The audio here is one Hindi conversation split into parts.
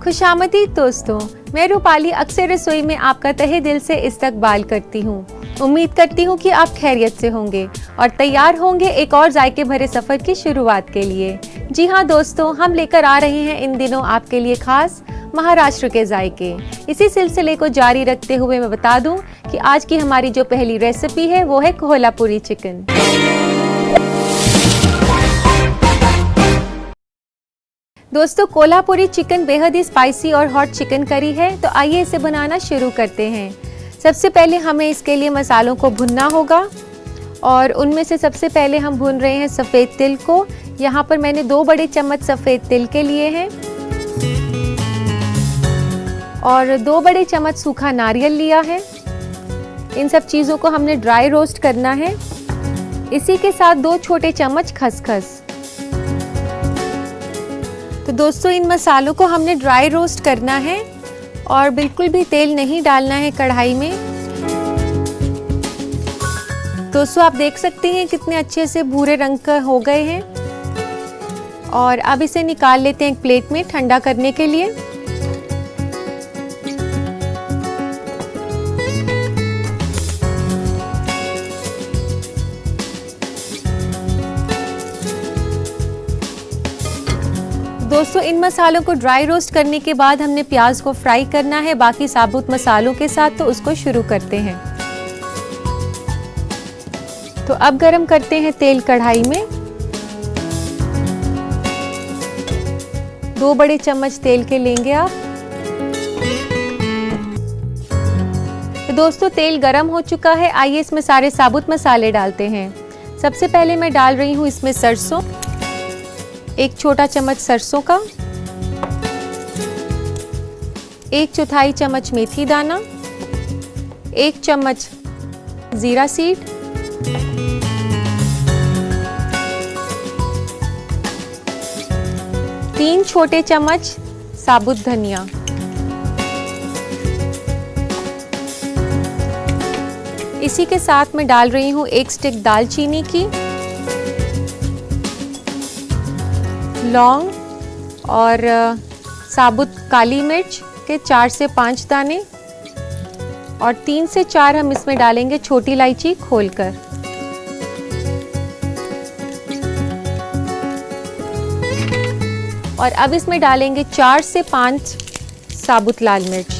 खुशामदीद दोस्तों, मैं रूपाली अक्सर रसोई में आपका तहे दिल से इस्तकबाल करती हूँ। उम्मीद करती हूँ कि आप खैरियत से होंगे और तैयार होंगे एक और जायके भरे सफ़र की शुरुआत के लिए। जी हाँ दोस्तों, हम लेकर आ रहे हैं इन दिनों आपके लिए खास महाराष्ट्र के जायके। इसी सिलसिले को जारी रखते हुए मैं बता दूं कि आज की हमारी जो पहली रेसिपी है वो है कोल्हापुरी चिकन। दोस्तों, कोल्हापुरी चिकन बेहद ही स्पाइसी और हॉट चिकन करी है, तो आइए इसे बनाना शुरू करते हैं। सबसे पहले हमें इसके लिए मसालों को भुनना होगा और उनमें से सबसे पहले हम भून रहे हैं सफ़ेद तिल को। यहाँ पर मैंने 2 बड़े चम्मच सफ़ेद तिल के लिए हैं और 2 बड़े चम्मच सूखा नारियल लिया है। इन सब चीज़ों को हमने ड्राई रोस्ट करना है। इसी के साथ 2 छोटे चम्मच खसखस। तो दोस्तों, इन मसालों को हमने ड्राई रोस्ट करना है और बिल्कुल भी तेल नहीं डालना है कढ़ाई में। दोस्तों, आप देख सकते हैं कितने अच्छे से भूरे रंग का हो गए हैं और अब इसे निकाल लेते हैं एक प्लेट में ठंडा करने के लिए। दोस्तों, इन मसालों को ड्राई रोस्ट करने के बाद हमने प्याज को फ्राई करना है बाकी साबुत मसालों के साथ, तो उसको शुरू करते हैं। तो अब गरम करते हैं तेल कढ़ाई में। 2 बड़े चम्मच तेल के लेंगे आप। तो दोस्तों, तेल गरम हो चुका है। आइए इसमें सारे साबुत मसाले डालते हैं। सबसे पहले मैं डाल रही हूँ इसमें सरसों, 1 छोटा चम्मच सरसों का, 1/4 चम्मच मेथी दाना, 1 चम्मच जीरा सीड, 3 छोटे चम्मच साबुत धनिया, इसी के साथ मैं डाल रही हूँ 1 स्टिक दालचीनी की, लौंग और साबुत काली मिर्च के 4 से 5 दाने और 3 से 4 हम इसमें डालेंगे छोटी इलायची खोलकर। और अब इसमें डालेंगे 4 से 5 साबुत लाल मिर्च।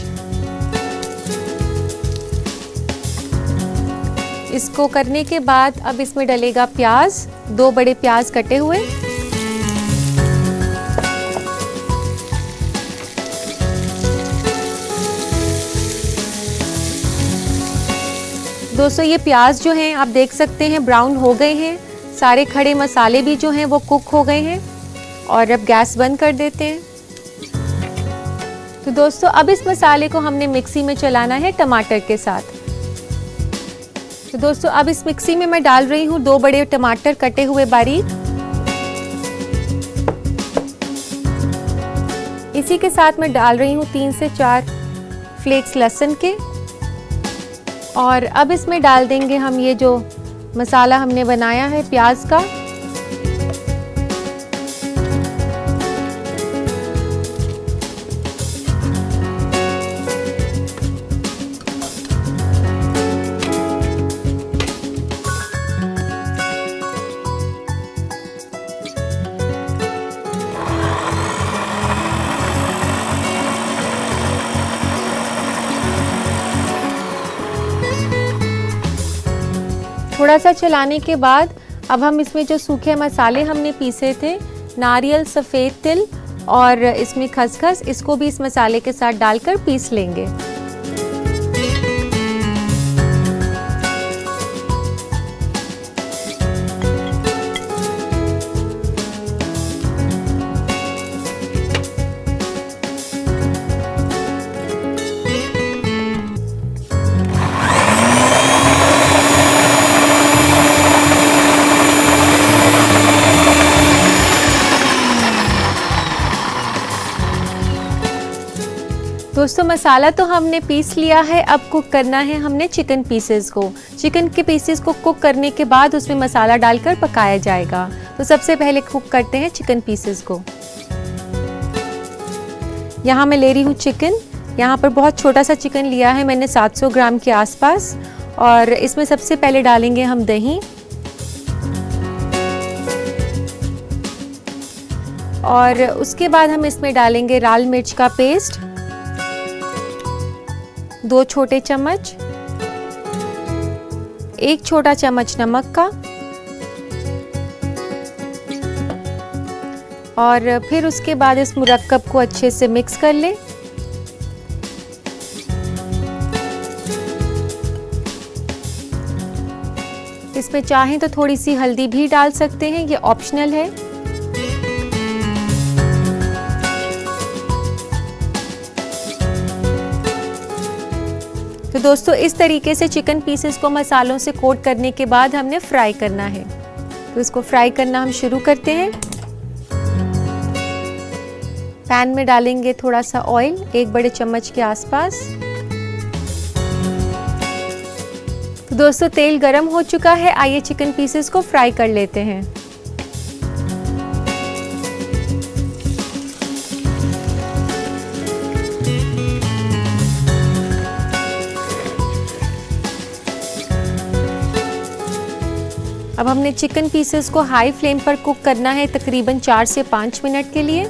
इसको करने के बाद अब इसमें डलेगा प्याज, 2 बड़े प्याज कटे हुए। दोस्तों, ये प्याज जो हैं आप देख सकते हैं ब्राउन हो गए हैं। सारे खड़े मसाले भी जो हैं वो कुक हो गए हैं और अब गैस बंद कर देते हैं। तो दोस्तों, अब इस मसाले को हमने मिक्सी में चलाना है टमाटर के साथ। तो दोस्तों, अब इस मिक्सी में मैं डाल रही हूँ 2 बड़े टमाटर कटे हुए बारीक। इसी के साथ मैं डाल रही हूँ 3 से 4 फ्लेक्स लहसुन के और अब इसमें डाल देंगे हम ये जो मसाला हमने बनाया है प्याज का। थोड़ा सा चलाने के बाद अब हम इसमें जो सूखे मसाले हमने पीसे थे, नारियल, सफ़ेद तिल और इसमें खसखस, इसको भी इस मसाले के साथ डालकर पीस लेंगे। दोस्तों, मसाला तो हमने पीस लिया है। अब कुक करना है हमने चिकन पीसेस को। चिकन के पीसेस को कुक करने के बाद उसमें मसाला डालकर पकाया जाएगा। तो सबसे पहले कुक करते हैं चिकन पीसेस को। यहाँ मैं ले रही हूँ चिकन। यहाँ पर बहुत छोटा सा चिकन लिया है मैंने, 700 ग्राम के आसपास। और इसमें सबसे पहले डालेंगे हम दही, और उसके बाद हम इसमें डालेंगे लाल मिर्च का पेस्ट 2 छोटे चम्मच, 1 छोटा चम्मच नमक का, और फिर उसके बाद इस मुरक्कब को अच्छे से मिक्स कर लें। इसमें चाहें तो थोड़ी सी हल्दी भी डाल सकते हैं, ये ऑप्शनल है। तो दोस्तों इस तरीके से चिकन पीसेस को मसालों से कोट करने के बाद हमने फ्राई करना है। तो इसको फ्राई करना हम शुरू करते हैं। पैन में डालेंगे थोड़ा सा ऑयल, 1 बड़े चम्मच के आसपास। तो दोस्तों तेल गरम हो चुका है, आइए चिकन पीसेस को फ्राई कर लेते हैं। अब हमने चिकन पीसेस को हाई फ्लेम पर कुक करना है तकरीबन 4 से 5 मिनट के लिए।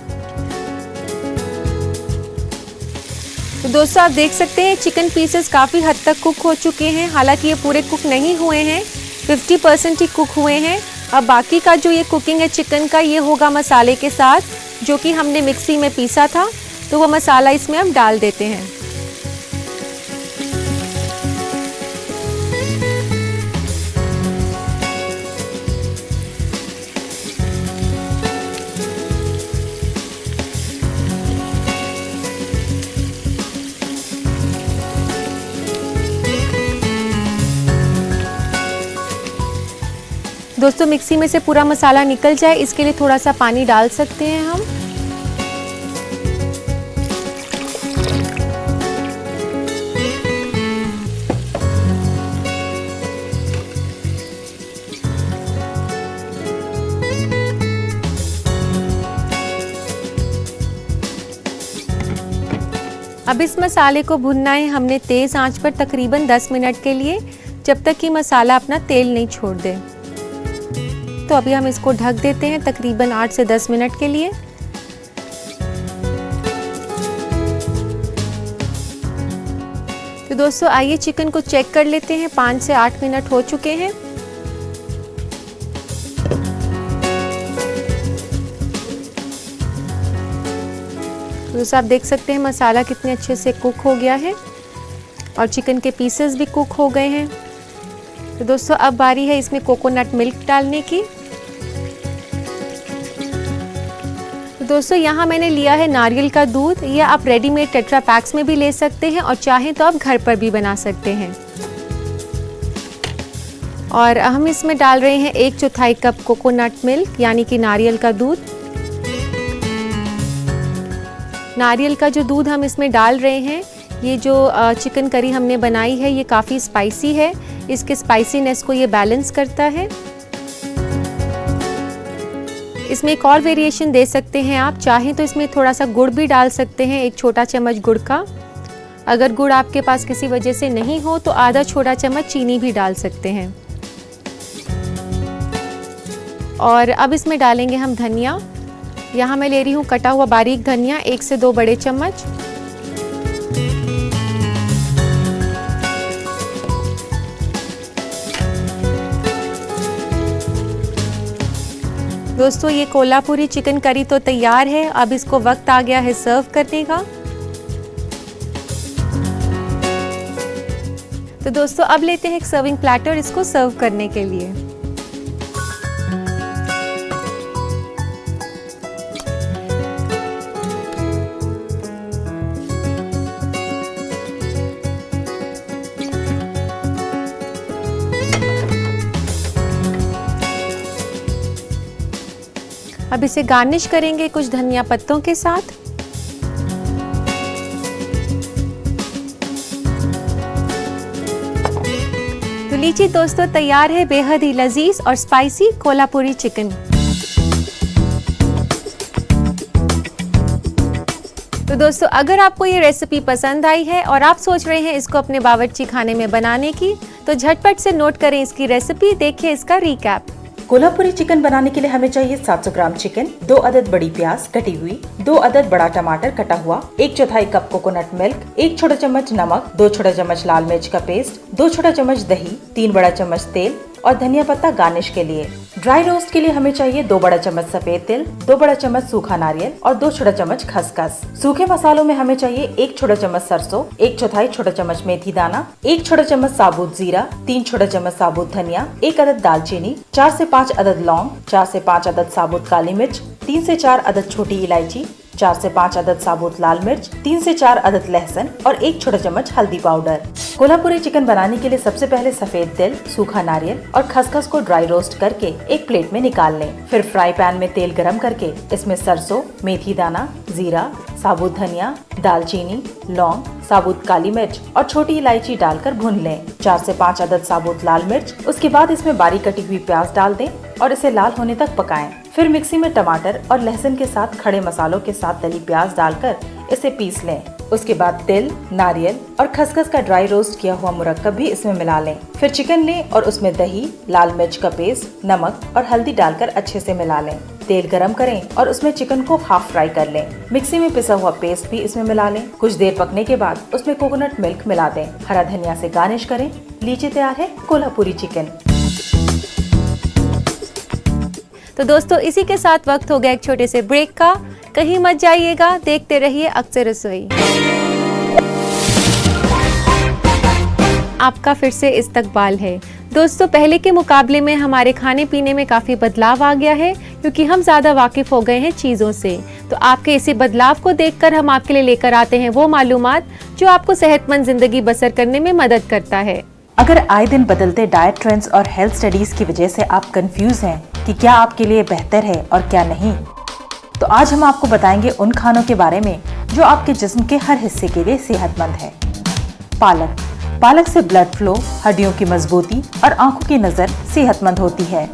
तो दोस्तों आप देख सकते हैं चिकन पीसेस काफ़ी हद तक कुक हो चुके हैं। हालांकि ये पूरे कुक नहीं हुए हैं, 50% ही कुक हुए हैं। अब बाकी का जो ये कुकिंग है चिकन का, ये होगा मसाले के साथ, जो कि हमने मिक्सी में पीसा था। तो वो मसाला इसमें हम डाल देते हैं। दोस्तों मिक्सी में से पूरा मसाला निकल जाए, इसके लिए थोड़ा सा पानी डाल सकते हैं हम। अब इस मसाले को भुनना है हमने तेज आंच पर तकरीबन 10 मिनट के लिए, जब तक कि मसाला अपना तेल नहीं छोड़ दे। तो अभी हम इसको ढक देते हैं तकरीबन 8 से 10 मिनट के लिए। तो दोस्तों आइए चिकन को चेक कर लेते हैं, 5 से 8 मिनट हो चुके हैं। तो दोस्तों आप देख सकते हैं मसाला कितने अच्छे से कुक हो गया है और चिकन के पीसेस भी कुक हो गए हैं। तो दोस्तों अब बारी है इसमें कोकोनट मिल्क डालने की। तो दोस्तों यहाँ मैंने लिया है नारियल का दूध, या आप रेडीमेड टेट्रा पैक्स में भी ले सकते हैं, और चाहें तो आप घर पर भी बना सकते हैं। और हम इसमें डाल रहे हैं 1/4 कप कोकोनट मिल्क, यानी कि नारियल का दूध। नारियल का जो दूध हम इसमें डाल रहे हैं, ये जो चिकन करी हमने बनाई है ये काफ़ी स्पाइसी है, इसके स्पाइसीनेस को ये बैलेंस करता है। इसमें एक और वेरिएशन दे सकते हैं आप, चाहें तो इसमें थोड़ा सा गुड़ भी डाल सकते हैं, 1 छोटा चम्मच गुड़ का। अगर गुड़ आपके पास किसी वजह से नहीं हो तो आधा छोटा चम्मच चीनी भी डाल सकते हैं। और अब इसमें डालेंगे हम धनिया। यहाँ मैं ले रही हूँ कटा हुआ बारीक धनिया, 1 से 2 बड़े चम्मच। दोस्तों ये कोल्हापुरी चिकन करी तो तैयार है। अब इसको वक्त आ गया है सर्व करने का। तो दोस्तों अब लेते हैं एक सर्विंग प्लेटर इसको सर्व करने के लिए। अब इसे गार्निश करेंगे कुछ धनिया पत्तों के साथ। तो लीजिए दोस्तों तैयार है बेहद ही लजीज और स्पाइसी कोल्हापुरी चिकन। तो तो दोस्तों अगर आपको ये रेसिपी पसंद आई है और आप सोच रहे हैं इसको अपने बावर्ची खाने में बनाने की, तो झटपट से नोट करें इसकी रेसिपी, देखिए इसका रिकैप। कोल्हापुरी चिकन बनाने के लिए हमें चाहिए 700 ग्राम चिकन, 2 अदद बड़ी प्याज कटी हुई, 2 अदद बड़ा टमाटर कटा हुआ, 1/4 कप कोकोनट मिल्क, 1 छोटा चम्मच नमक, 2 छोटा चम्मच लाल मिर्च का पेस्ट, 2 छोटा चम्मच दही, 3 बड़ा चम्मच तेल और धनिया पत्ता गार्निश के लिए। ड्राई रोस्ट के लिए हमें चाहिए 2 बड़ा चम्मच सफेद तिल, 2 बड़ा चम्मच सूखा नारियल और 2 छोटा चम्मच खसखस। सूखे मसालों में हमें चाहिए 1 छोटा चम्मच सरसों, 1/4 छोटा चम्मच मेथी दाना, 1 छोटा चम्मच साबुत जीरा, 3 छोटा चम्मच साबुत धनिया, 1 अदद दालचीनी, 4 से 5 अदद लौंग, 4 से 5 अदद साबुत काली मिर्च, 3 से 4 अदद छोटी इलायची, 4 से 5 अदद साबुत लाल मिर्च, 3 से 4 अदद लहसुन और 1 छोटा चम्मच हल्दी पाउडर। कोल्हापुरी चिकन बनाने के लिए सबसे पहले सफेद तिल, सूखा नारियल और खसखस को ड्राई रोस्ट करके एक प्लेट में निकाल लें। फिर फ्राई पैन में तेल गरम करके इसमें सरसों, मेथी दाना, जीरा, साबुत धनिया, दालचीनी, लौंग, साबुत काली मिर्च और छोटी इलायची डालकर भून लें। 4 से 5 अदद साबुत लाल मिर्च। उसके बाद इसमें बारीक कटी हुई प्याज डाल दें और इसे लाल होने तक पकाएं। फिर मिक्सी में टमाटर और लहसुन के साथ खड़े मसालों के साथ तली प्याज डालकर इसे पीस लें। उसके बाद तिल, नारियल और खसखस का ड्राई रोस्ट किया हुआ मुरक्कब भी इसमें मिला लें। फिर चिकन लें और उसमें दही, लाल मिर्च का पेस्ट, नमक और हल्दी डालकर अच्छे से मिला लें। तेल गरम करें और उसमें चिकन को हाफ फ्राई कर लें। मिक्सी में पिसा हुआ पेस्ट भी इसमें मिला लें। कुछ देर पकने के बाद उसमें कोकोनट मिल्क मिला दें। हरा धनिया से गार्निश करें। लीजिए तैयार है कोल्हापुरी चिकन। तो दोस्तों इसी के साथ वक्त हो गया एक छोटे से ब्रेक का। कहीं मत जाइएगा, देखते रहिए अक्सर रसोई। आपका फिर से इस्तकबाल है। दोस्तों पहले के मुकाबले में हमारे खाने पीने में काफ़ी बदलाव आ गया है, क्योंकि हम ज़्यादा वाकिफ़ हो गए हैं चीज़ों से। तो आपके इसी बदलाव को देखकर हम आपके लिए लेकर आते हैं वो मालूमात जो आपको सेहतमंद ज़िंदगी बसर करने में मदद करता है। अगर आए दिन बदलते डाइट ट्रेंड्स और हेल्थ स्टडीज की वजह से आप कंफ्यूज हैं कि क्या आपके लिए बेहतर है और क्या नहीं, तो आज हम आपको बताएंगे उन खानों के बारे में जो आपके जिस्म के हर हिस्से के लिए सेहतमंद है। पालक। पालक से ब्लड फ्लो, हड्डियों की मजबूती और आंखों की नजर सेहतमंद होती है।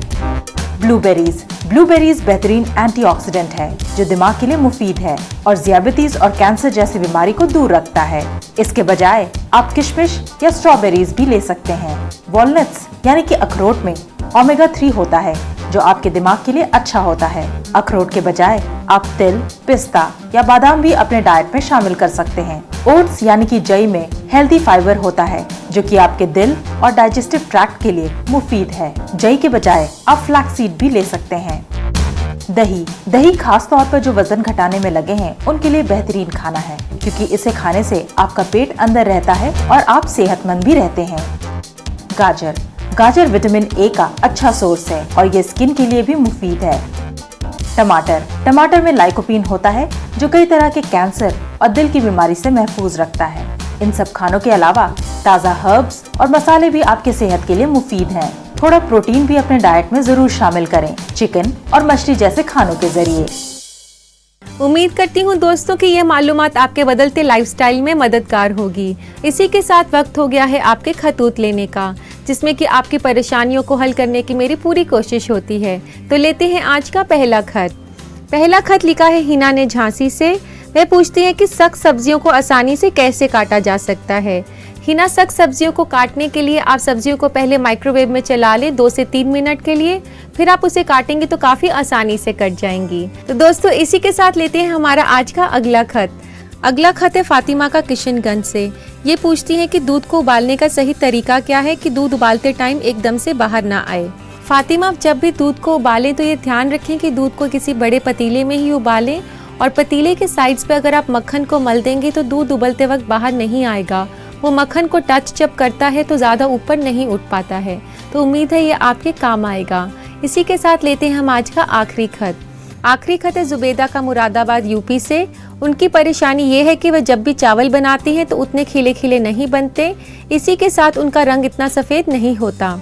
ब्लूबेरीज। ब्लूबेरीज बेहतरीन एंटीऑक्सीडेंट है जो दिमाग के लिए मुफीद है और ज़ियाबतीज और कैंसर जैसी बीमारी को दूर रखता है। इसके बजाय आप किशमिश या स्ट्रॉबेरीज भी ले सकते हैं। वॉलनट्स यानी कि अखरोट में ओमेगा 3 होता है जो आपके दिमाग के लिए अच्छा होता है। अखरोट के बजाय आप तिल, पिस्ता या बादाम भी अपने डाइट में शामिल कर सकते हैं। ओट्स यानी कि जई में हेल्दी फाइबर होता है जो कि आपके दिल और डाइजेस्टिव ट्रैक्ट के लिए मुफीद है। जई के बजाय आप फ्लैक्सीड भी ले सकते हैं। दही। दही खास तौर पर जो वजन घटाने में लगे हैं उनके लिए बेहतरीन खाना है, क्योंकि इसे खाने से आपका पेट अंदर रहता है और आप सेहतमंद भी रहते हैं। गाजर। गाजर विटामिन ए का अच्छा सोर्स है और ये स्किन के लिए भी मुफीद है। टमाटर। टमाटर में लाइकोपीन होता है जो कई तरह के कैंसर और दिल की बीमारी से महफूज रखता है। इन सब खानों के अलावा ताज़ा हर्ब्स और मसाले भी आपके सेहत के लिए मुफीद हैं। थोड़ा प्रोटीन भी अपने डाइट में जरूर शामिल करें, चिकन और मछली जैसे खानों के जरिए। उम्मीद करती हूँ दोस्तों कि ये मालूमात आपके बदलते लाइफस्टाइल में मददगार होगी। इसी के साथ वक्त हो गया है आपके खतूत लेने का, जिसमें कि आपकी परेशानियों को हल करने की मेरी पूरी कोशिश होती है। तो लेते हैं आज का पहला खत। पहला खत लिखा है हिना ने झांसी से। वह पूछती है कि सख्त सब्जियों को आसानी से कैसे काटा जा सकता है। हिना, सख्त सब्जियों को काटने के लिए आप सब्जियों को पहले माइक्रोवेव में चला लें 2 से 3 मिनट के लिए, फिर आप उसे काटेंगे तो काफ़ी आसानी से कट जाएंगी। तो दोस्तों इसी के साथ लेते हैं हमारा आज का अगला खत। अगला खत है फातिमा का किशनगंज से। ये पूछती है कि दूध को उबालने का सही तरीका क्या है कि दूध उबालते टाइम एकदम से बाहर ना आए। फातिमा, जब भी दूध को उबालें तो ये ध्यान रखें कि दूध को किसी बड़े पतीले में ही उबालें और पतीले के साइड्स पे अगर आप मक्खन को मल देंगे तो दूध उबलते वक्त बाहर नहीं आएगा। वो मक्खन को टच जब करता है तो ज़्यादा ऊपर नहीं उठ पाता है। तो उम्मीद है ये आपके काम आएगा। इसी के साथ लेते हैं हम आज का आखिरी खत। आखिरी खत है जुबेदा का मुरादाबाद यूपी से। उनकी परेशानी ये है कि वह जब भी चावल बनाती हैं तो उतने खिले खिले नहीं बनते। इसी के साथ उनका रंग इतना सफ़ेद नहीं होता।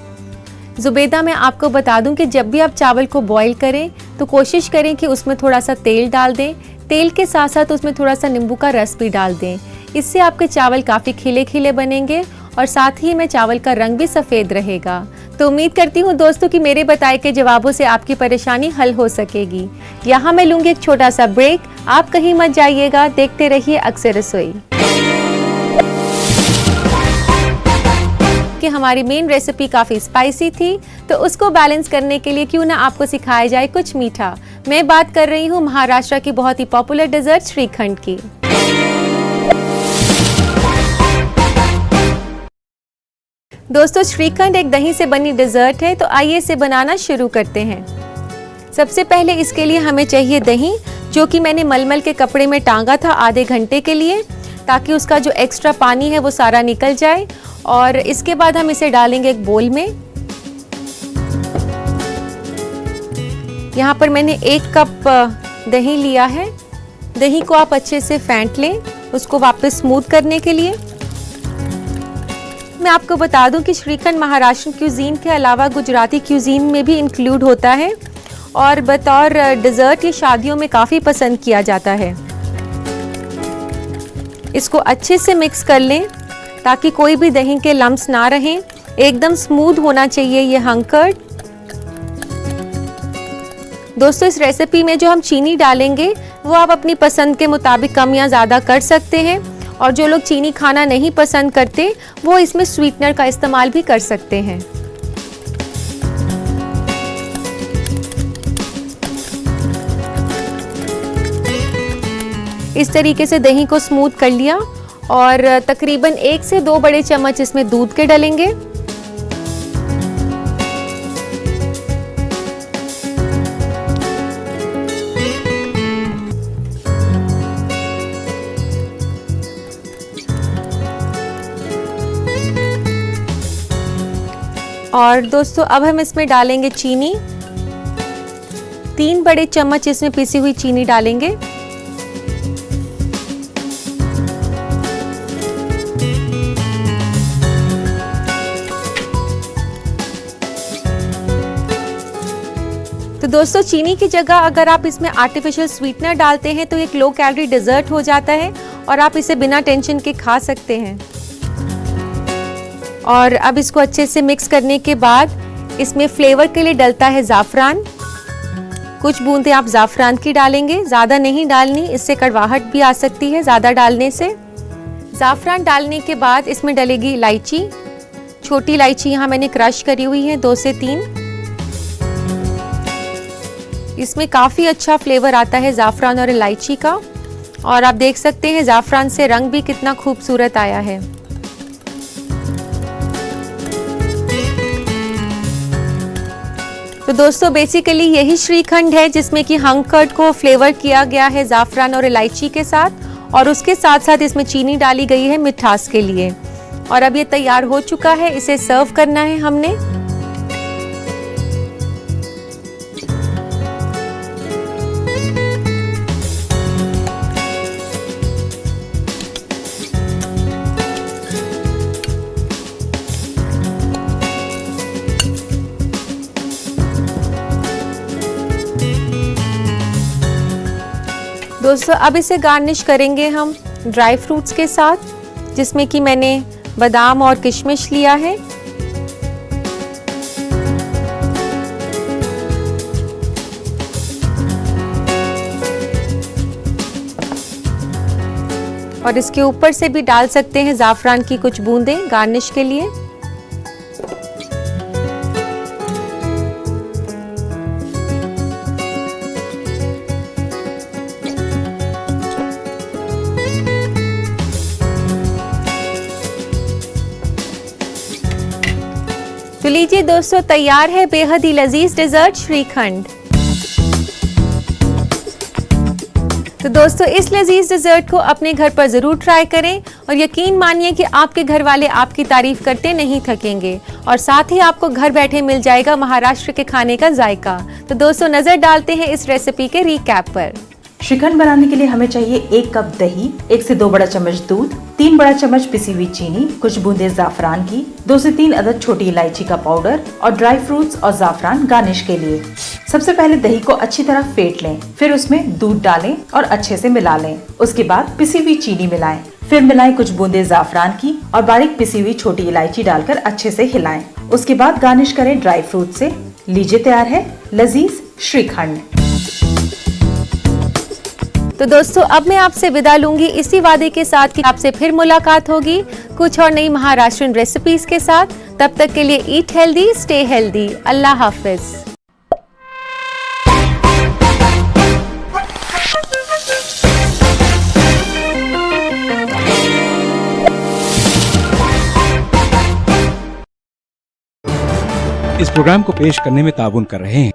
जुबेदा, मैं आपको बता दूं कि जब भी आप चावल को बॉईल करें तो कोशिश करें कि उसमें थोड़ा सा तेल डाल दें। तेल के साथ साथ उसमें थोड़ा सा नींबू का रस भी डाल दें। इससे आपके चावल काफ़ी खिले खिले बनेंगे और साथ ही में चावल का रंग भी सफ़ेद रहेगा। तो उम्मीद करती हूँ दोस्तों कि मेरे बताए के जवाबों से आपकी परेशानी हल हो सकेगी। यहाँ मैं लूँगी एक छोटा सा ब्रेक, आप कहीं मत जाइएगा, देखते रहिए अक्सर रसोई। कि हमारी मेन रेसिपी काफ़ी स्पाइसी थी, तो उसको बैलेंस करने के लिए क्यों ना आपको सिखाया जाए कुछ मीठा। मैं बात कर रही हूँ महाराष्ट्र की बहुत ही पॉपुलर डेजर्ट श्रीखंड की। दोस्तों श्रीखंड एक दही से बनी डेजर्ट है, तो आइए इसे बनाना शुरू करते हैं। सबसे पहले इसके लिए हमें चाहिए दही, जो कि मैंने मलमल के कपड़े में टांगा था आधे घंटे के लिए, ताकि उसका जो एक्स्ट्रा पानी है वो सारा निकल जाए। और इसके बाद हम इसे डालेंगे एक बोल में। यहाँ पर मैंने 1 कप दही लिया है। दही को आप अच्छे से फेंट लें, उसको वापस स्मूथ करने के लिए। मैं आपको बता दूं कि श्रीखंड महाराष्ट्र क्यूजीन के अलावा गुजराती क्यूजीन में भी इंक्लूड होता है और बतौर डेजर्ट ये शादियों में काफ़ी पसंद किया जाता है। इसको अच्छे से मिक्स कर लें ताकि कोई भी दही के लम्स ना रहें। एकदम स्मूथ होना चाहिए ये हंकर्ड। दोस्तों इस रेसिपी में जो हम चीनी डालेंगे वो आप अपनी पसंद के मुताबिक कम या ज़्यादा कर सकते हैं, और जो लोग चीनी खाना नहीं पसंद करते वो इसमें स्वीटनर का इस्तेमाल भी कर सकते हैं। इस तरीके से दही को स्मूथ कर लिया और तकरीबन 1 से 2 बड़े चम्मच इसमें दूध के डालेंगे। और दोस्तों अब हम इसमें डालेंगे चीनी। 3 बड़े चम्मच इसमें पिसी हुई चीनी डालेंगे। तो दोस्तों चीनी की जगह अगर आप इसमें आर्टिफिशियल स्वीटनर डालते हैं तो एक लो कैलोरी डेजर्ट हो जाता है और आप इसे बिना टेंशन के खा सकते हैं। और अब इसको अच्छे से मिक्स करने के बाद इसमें फ्लेवर के लिए डलता है ज़ाफ़रान। कुछ बूंदें आप ज़ाफ़रान की डालेंगे, ज़्यादा नहीं डालनी, इससे कड़वाहट भी आ सकती है ज़्यादा डालने से। ज़ाफ़रान डालने के बाद इसमें डलेगी इलायची। छोटी इलायची यहाँ मैंने क्रश करी हुई है 2 से 3। इसमें काफ़ी अच्छा फ्लेवर आता है ज़ाफ़रान और इलायची का, और आप देख सकते हैं ज़ाफ़रान से रंग भी कितना खूबसूरत आया है। तो दोस्तों बेसिकली यही श्रीखंड है जिसमें कि हंकर्ड को फ्लेवर किया गया है ज़ाफ़रान और इलायची के साथ, और उसके साथ साथ इसमें चीनी डाली गई है मिठास के लिए। और अब ये तैयार हो चुका है, इसे सर्व करना है हमने। दोस्तों अब इसे गार्निश करेंगे हम ड्राई फ्रूट्स के साथ, जिसमें कि मैंने बादाम और किशमिश लिया है। और इसके ऊपर से भी डाल सकते हैं ज़ाफ़रान की कुछ बूंदें गार्निश के लिए। तो लीजिए दोस्तों तैयार है बेहद ही लजीज डेजर्ट श्रीखंड। तो दोस्तों इस लजीज डेजर्ट को अपने घर पर जरूर ट्राई करें और यकीन मानिए कि आपके घर वाले आपकी तारीफ करते नहीं थकेंगे, और साथ ही आपको घर बैठे मिल जाएगा महाराष्ट्र के खाने का जायका। तो दोस्तों नजर डालते हैं इस रेसिपी के रिकैप पर। श्रीखंड बनाने के लिए हमें चाहिए 1 कप दही, 1 से 2 बड़ा चम्मच दूध, 3 बड़ा चम्मच पिसी हुई चीनी, कुछ बूंदे ज़ाफ़रान की, 2 से 3 अदद छोटी इलायची का पाउडर और ड्राई फ्रूट्स और ज़ाफ़रान गार्निश के लिए। सबसे पहले दही को अच्छी तरह फेंट लें, फिर उसमें दूध डालें और अच्छे से मिला लें। उसके बाद पिसी हुई चीनी मिलाएं, फिर मिलाएं कुछ बूंदे जाफरान की और बारीक पिसी हुई छोटी इलायची डालकर अच्छे से हिलाएं। उसके बाद गार्निश करें ड्राई फ्रूट से। लीजिए तैयार है लजीज श्रीखंड। तो दोस्तों अब मैं आपसे विदा लूंगी इसी वादे के साथ कि आपसे फिर मुलाकात होगी कुछ और नई महाराष्ट्रीयन रेसिपीज के साथ। तब तक के लिए ईट हेल्दी, स्टे हेल्दी। अल्लाह हाफिज। इस प्रोग्राम को पेश करने में ताउन कर रहे हैं